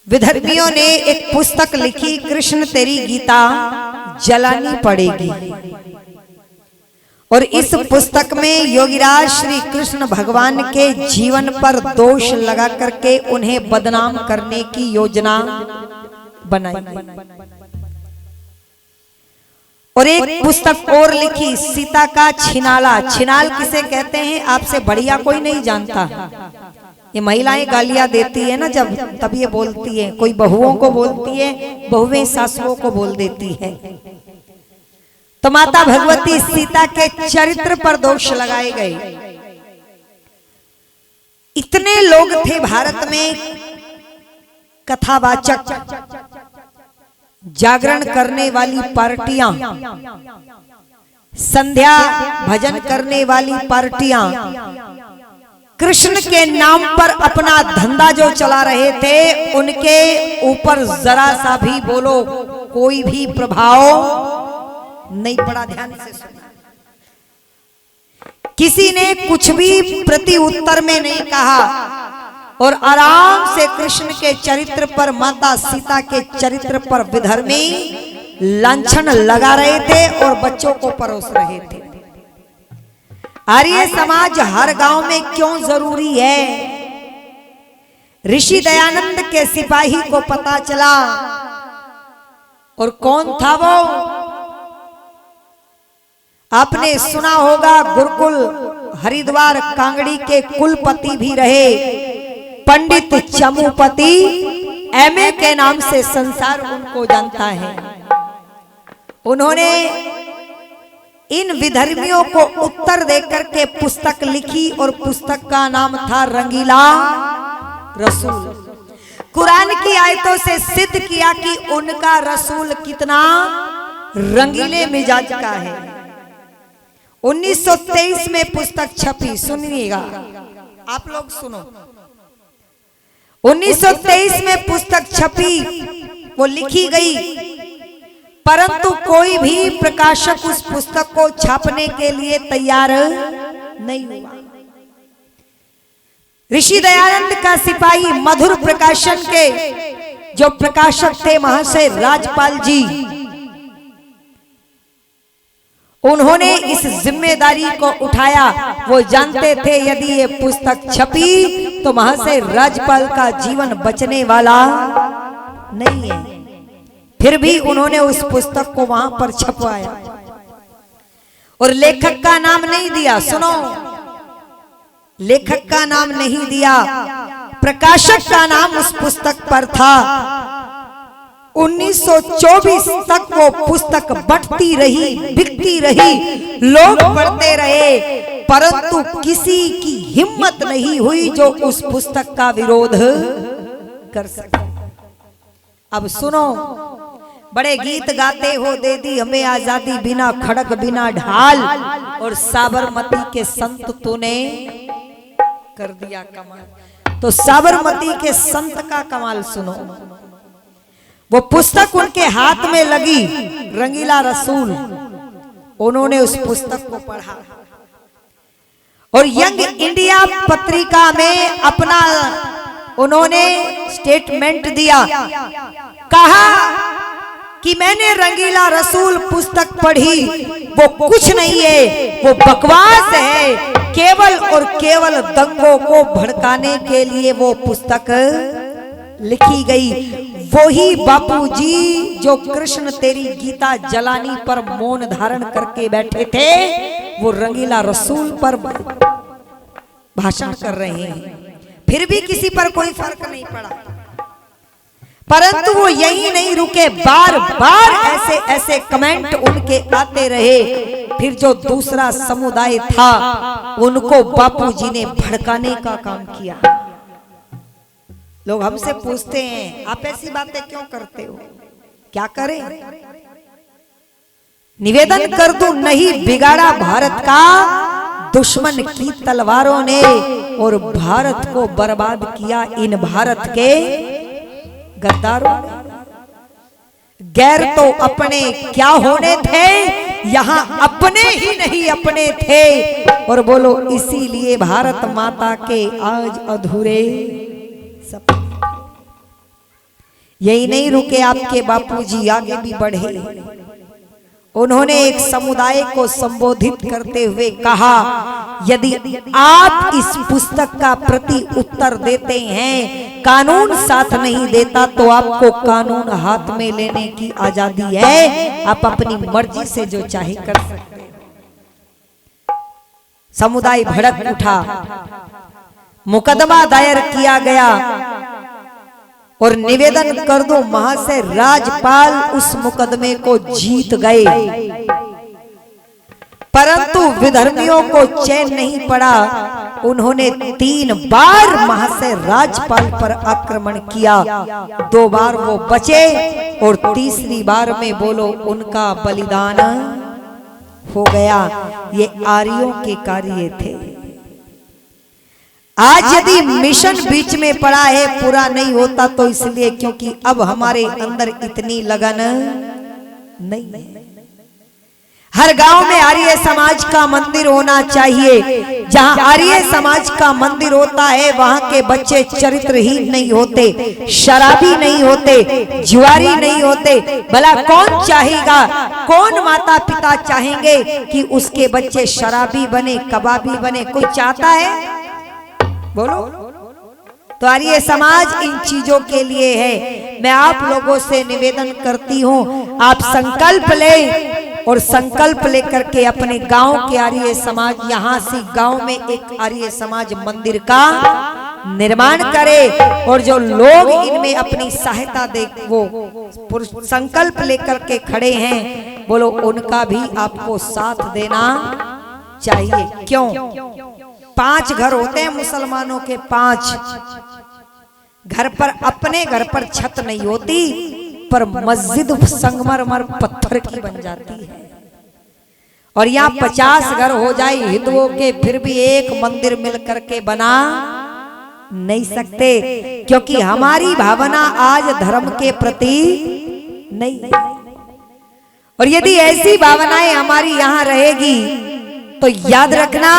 विधर्मियों ने एक पुस्तक लिखी, कृष्ण तेरी गीता जलानी पड़ेगी। और इस पुस्तक में योगीराज श्री कृष्ण भगवान के जीवन पर दोष लगा करके उन्हें बदनाम करने की योजना बनाई। और एक पुस्तक और लिखी, सीता का छिनाला। छिनाल किसे कहते हैं आपसे बढ़िया कोई नहीं जानता। ये महिलाएं गालियां देती है ना जब, तब ये बोलती है, कोई बहुओं को बोलती है, बहुएं सासुओं को बोल देती है। तो माता भगवती सीता के चरित्र पर दोष लगाए गए। इतने लोग थे भारत में, कथावाचक, जागरण करने वाली पार्टियां, संध्या भजन करने वाली पार्टियां, कृष्ण के नाम पर अपना धंधा जो चला रहे थे, उनके ऊपर जरा सा भी बोलो कोई भी प्रभाव नहीं पड़ा। ध्यान से सुना, किसी ने कुछ भी प्रति उत्तर में नहीं कहा और आराम से कृष्ण के चरित्र पर, माता सीता के चरित्र पर विधर्मी लांछन लगा रहे थे और बच्चों को परोस रहे थे। आर्य समाज हर गांव में क्यों जरूरी है? ऋषि दयानंद के सिपाही को पता चला। और कौन था वो? आपने सुना होगा, गुरुकुल हरिद्वार कांगड़ी के कुलपति भी रहे पंडित चमुपति, एमए के नाम से संसार उनको जानता है। उन्होंने इन विधर्मियों को उत्तर देकर के पुस्तक लिखी और पुस्तक का नाम था रंगीला रसूल। कुरान की आयतों से सिद्ध किया कि उनका रसूल कितना रंगीले मिजाज का है। 1923 में पुस्तक छपी, सुनिएगा आप लोग सुनो। 1923 में पुस्तक छपी, वो लिखी गई, परंतु कोई भी प्रकाशक उस पुस्तक को छापने के लिए तैयार नहीं हुआ। ऋषि दयानंद का सिपाही मधुर प्रकाशन के जो प्रकाशक थे महाशय राजपाल जी, उन्होंने इस जिम्मेदारी को उठाया। वो जानते थे यदि ये पुस्तक छपी तो महाशय राजपाल का जीवन बचने वाला नहीं है। फिर भी उन्होंने उस पुस्तक को वहां पर छपवाया और लेखक का नाम नहीं दिया। सुनो, लेखक का नाम नहीं दिया, प्रकाशक का नाम उस पुस्तक पर था। 1924 तक वो पुस्तक बंटती रही, बिकती रही, लोग पढ़ते रहे, परंतु किसी की हिम्मत नहीं हुई जो उस पुस्तक का विरोध कर सके। अब सुनो, बड़े गीत गाते हो, दे दी हमें आजादी बिना खड़क बिना ढाल, और साबरमती के संत तूने कर दिया कमाल। तो साबरमती के संत का कमाल सुनो। वो पुस्तक उनके हाथ में लगी, रंगीला रसूल। उन्होंने उस पुस्तक को पढ़ा और यंग इंडिया पत्रिका में अपना उन्होंने स्टेटमेंट दिया। कहा कि मैंने रंगीला रसूल पुस्तक पढ़ी, वो कुछ नहीं है, वो बकवास है, केवल और केवल दंगों को भड़काने के लिए वो पुस्तक लिखी गई। वही बापूजी जो कृष्ण तेरी गीता जलानी पर मौन धारण करके बैठे थे, वो रंगीला रसूल पर भाषण कर रहे हैं। फिर भी किसी पर कोई फर्क नहीं पड़ा। परंतु वो यही नहीं रुके, बार बार ऐसे ऐसे कमेंट उनके आते रहे। फिर जो दूसरा समुदाय था उनको बापूजी ने भड़काने का काम किया। लोग हमसे पूछते हैं आप ऐसी बातें क्यों करते हो? क्या करें? निवेदन कर दूं, नहीं बिगाड़ा भारत का दुश्मन की तलवारों ने, और भारत को बर्बाद किया इन भारत के गद्दारों ने। गैर तो अपने क्या होने थे, यहाँ अपने ही नहीं अपने थे। और बोलो, इसीलिए भारत माता के आज अधूरे सपने। यही नहीं रुके आपके बापूजी, आगे भी बढ़े। उन्होंने एक समुदाय को संबोधित करते हुए कहा, यदि आप इस पुस्तक का प्रति उत्तर देते हैं, कानून साथ नहीं देता, तो आपको कानून हाथ में लेने की आजादी है, आप अपनी मर्जी से जो चाहे कर सकते हैं। समुदाय भड़क उठा, मुकदमा दायर किया गया और निवेदन कर दो महाशय, राजपाल उस मुकदमे को जीत गए, परंतु विधर्मियों को चैन नहीं पड़ा। उन्होंने 3 बार महाशय राजपाल पर आक्रमण किया, 2 बार वो बचे और तीसरी बार में बोलो उनका बलिदान हो गया। ये आर्यों के कार्य थे। आज यदि मिशन बीच में पड़ा है, पूरा नहीं होता तो इसलिए क्योंकि अब हमारे अंदर इतनी लगन नहीं है। हर गांव में आर्य समाज का मंदिर होना चाहिए। जहां आर्य समाज का मंदिर होता है, वहां के बच्चे चरित्रहीन नहीं होते, शराबी नहीं होते, जुआरी नहीं होते। भला कौन चाहेगा, कौन माता पिता चाहेंगे कि उसके बच्चे शराबी बने, कबाबी बने? कोई चाहता है? बोलो। तो आर्य समाज इन चीजों के लिए है। मैं आप लोगों से निवेदन करती हूँ, आप संकल्प लें और संकल्प लेकर के अपने गांव के आर्य समाज, यहाँ से गांव में एक आर्य समाज मंदिर का निर्माण करे और जो लोग इनमें अपनी सहायता दे, वो संकल्प लेकर के खड़े हैं, बोलो उनका भी आपको साथ देना चाहिए। क्यों? 5 घर होते हैं मुसलमानों के, 5 घर पर, अपने घर पर छत नहीं होती, पर मस्जिद संगमरमर पत्थर की बन जाती है। और यहाँ 50 घर हो जाए हिंदुओं के, फिर भी एक मंदिर मिल करके बना नहीं सकते, क्योंकि हमारी भावना आज धर्म के प्रति नहीं है। और यदि ऐसी भावनाएं हमारी यहाँ रहेगी तो याद रखना,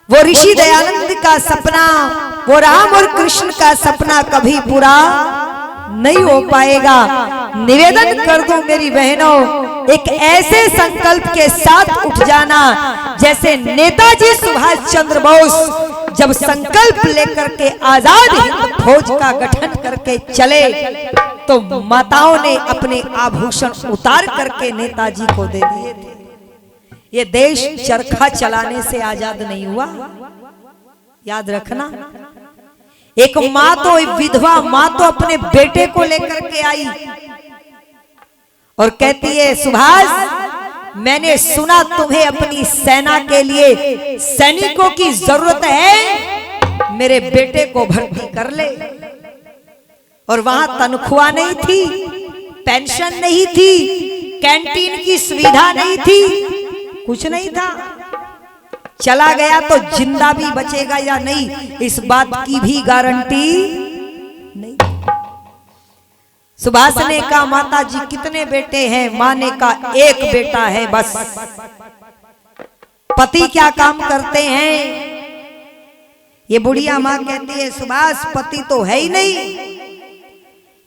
वो ऋषि दयानंद का सपना, वो राम और कृष्ण का सपना कभी पूरा नहीं हो पाएगा। निवेदन कर दूं मेरी बहनों, एक ऐसे संकल्प के साथ उठ जाना जैसे नेताजी सुभाष चंद्र बोस जब संकल्प लेकर के आजाद हिंद फौज का गठन करके चले, तो माताओं ने अपने आभूषण उतार करके नेताजी को दे दिए थे। ये देश चरखा चलाने से आजाद नहीं हुआ, याद रखना। एक माँ तो, विधवा माँ तो अपने बेटे को लेकर के आई और कहती है, सुभाष मैंने सुना तुम्हें अपनी सेना के लिए सैनिकों की जरूरत है, मेरे बेटे को भर्ती कर ले। और वहां तनख्वाह नहीं थी, पेंशन नहीं थी, कैंटीन की सुविधा नहीं थी, कुछ नहीं था। चला गया तो जिंदा भी बचेगा या नहीं, इस बात की भी गारंटी नहीं। सुभाष ने कहा, माता जी कितने बेटे हैं? मां ने कहा, एक बेटा है बस। पति क्या काम करते हैं? ये बुढ़िया मां कहती है, सुभाष पति तो है ही नहीं।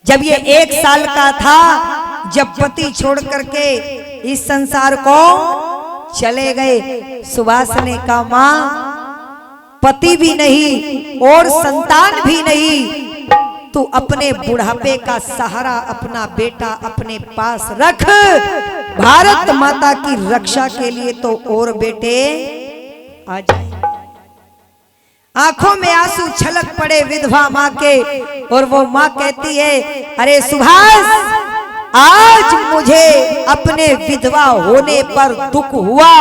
जब ये 1 साल का था, जब पति छोड़ करके इस संसार को चले गए, सुभाष ने कहा, मां पति भी नहीं और संतान भी नहीं, तू अपने बुढ़ापे का सहारा अपना बेटा अपने पास रख। भारत माता की रक्षा के लिए तो और बेटे आ जाए। आंखों में आंसू छलक पड़े विधवा माँ के, और वो माँ कहती है, अरे सुभाष आज मुझे अपने विधवा होने पर दुख हुआ,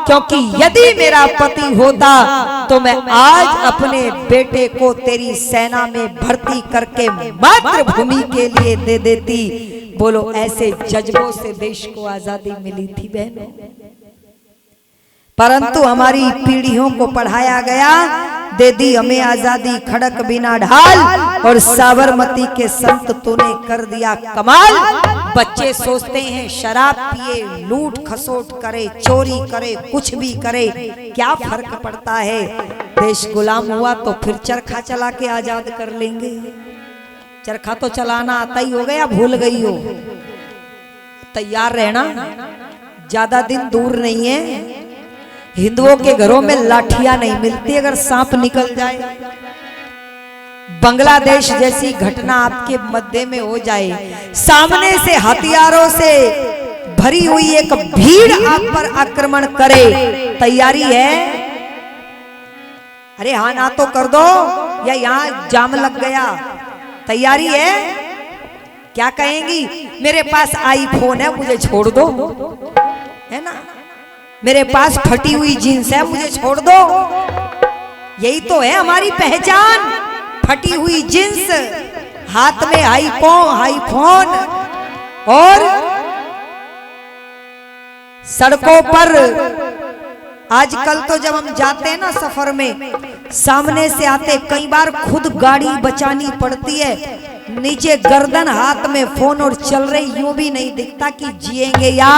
क्योंकि यदि मेरा पति होता तो मैं आज अपने बेटे को तेरी सेना में भर्ती करके मातृभूमि के लिए दे देती। बोलो ऐसे जज्बों से देश को आजादी मिली थी बहनों। परंतु हमारी पीढ़ियों को पढ़ाया गया, दे दी हमें आजादी खड़क बिना ढाल, और साबरमती के संत तूने कर दिया कमाल। बच्चे सोचते हैं शराब पिए, लूट खसोट करे, चोरी करे, कुछ भी करे, क्या फर्क पड़ता है? देश गुलाम हुआ तो फिर चरखा चला के आजाद कर लेंगे। चरखा तो चलाना आता ही हो गया, भूल गई हो। तैयार रहना, ज्यादा दिन दूर नहीं है। हिंदुओं के घरों में लाठियां नहीं मिलती अगर सांप निकल जाए। बांग्लादेश जैसी घटना आपके मध्य में हो जाए, सामने से हथियारों से भरी हुई एक भीड़ आप पर आक्रमण करे, तैयारी है? अरे हाँ ना तो कर दो, या यहाँ जाम लग गया, तैयारी है? क्या कहेंगी? मेरे पास आईफोन है, मुझे छोड़ दो, है ना? मेरे पास फटी हुई जीन्स है, मुझे छोड़ दो। यही तो है हमारी पहचान, फटी हुई जींस, हाथ में आईफोन, और सड़कों पर आजकल तो जब हम जाते हैं ना सफर में, सामने से आते कई बार खुद गाड़ी बचानी पड़ती है, नीचे गर्दन हाथ में फोन और चल रही, यूं भी नहीं दिखता कि जिएंगे या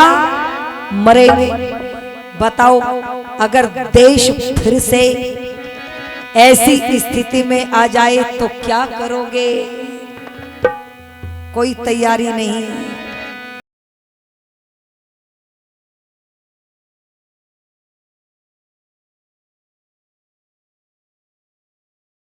मरेंगे। बताओ अगर देश फिर से ऐसी स्थिति में आ जाए तो क्या करोगे? कोई तैयारी नहीं है।